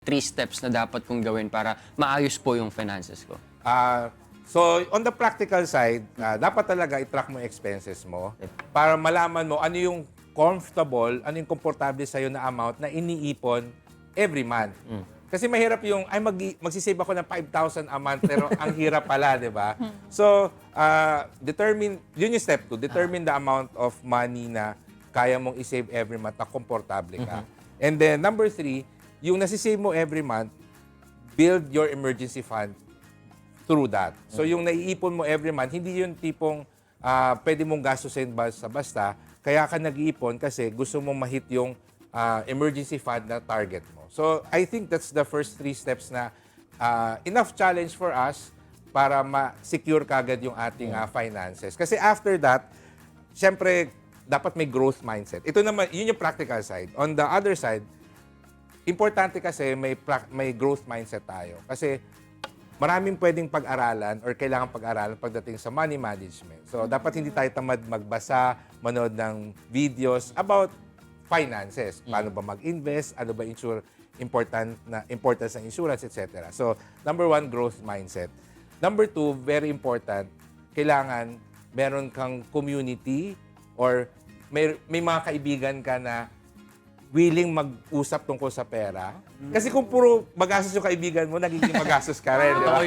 3 steps na dapat kong gawin para maayos po yung finances ko? So, on the practical side, dapat talaga i-track mo yung expenses mo para malaman mo ano yung comfortable, ano yung komportable sa'yo na amount na iniipon every month. Kasi mahirap yung, magsisave ako ng 5,000 a month, pero ang hirap pala, di ba? So, yun yung step 2, determine the amount of money na kaya mong isave every month na komportable ka. And then, number 3, yung nasisave mo every month, build your emergency fund through that. So, yung naiipon mo every month, hindi yung tipong pwede mong gastusin basta-basta, kaya ka nag-iipon kasi gusto mong ma-hit yung emergency fund na target mo. So, I think that's the first 3 steps na enough challenge for us para ma-secure kagad yung ating finances. Kasi after that, syempre, dapat may growth mindset. Ito naman, yun yung practical side. On the other side, importante kasi may growth mindset tayo. Kasi maraming pwedeng pag-aralan or kailangan pag-aralan pagdating sa money management. So, dapat hindi tayo tamad magbasa, manood ng videos about finances. Paano ba mag-invest? Ano ba importance ng insurance, etc. So, number 1, growth mindset. Number 2, very important, kailangan meron kang community or may mga kaibigan ka na willing mag-usap tungkol sa pera. Kasi kung puro magastos yung kaibigan mo, nagiging magastos ka rin, di ba?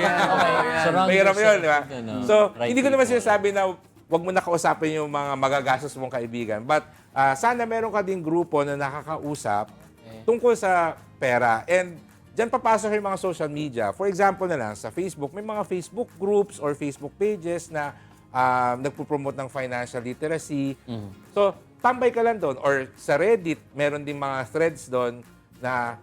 Mahirap yun, di ba? So, hindi ko naman sinasabi na wag mo na kausapin yung mga magagastos mong kaibigan. But sana meron ka ding grupo na nakakausap tungkol sa pera. And dyan papasok yung mga social media. For example na lang, sa Facebook, may mga Facebook groups or Facebook pages na nagpo-promote ng financial literacy. So, tambay ka lang doon. Or sa Reddit, meron din mga threads doon na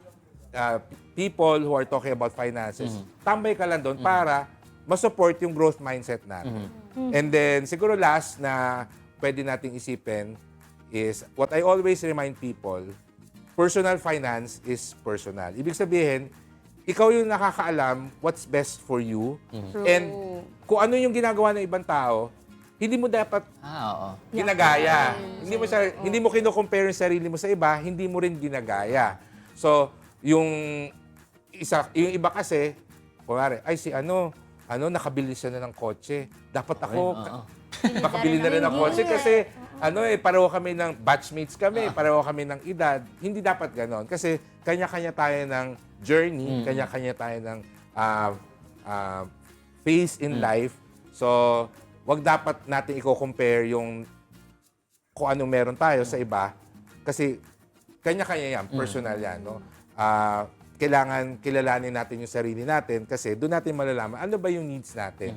people who are talking about finances. Tambay ka lang doon para ma-support yung growth mindset natin. And then, siguro last na pwede nating isipin is, what I always remind people, personal finance is personal. Ibig sabihin, ikaw yung nakakaalam what's best for you. And kung ano yung ginagawa ng ibang tao, hindi mo dapat ginagaya. Hindi mo kino-compare yung sarili mo sa iba, hindi mo rin ginagaya. So, yung iba kasi, kunwari, ay si nakabili siya na ng kotse. Dapat ako, makabili na rin ng kotse kasi, pareho kami ng batchmates kami, pareho kami ng edad. Hindi dapat ganon. Kasi, kanya-kanya tayo ng journey, kanya-kanya tayo ng phase in life. So, wag dapat natin i-compare yung kung anong meron tayo sa iba kasi kanya-kanya yan, personal yan. No? Kailangan kilalanin natin yung sarili natin kasi doon natin malalaman ano ba yung needs natin.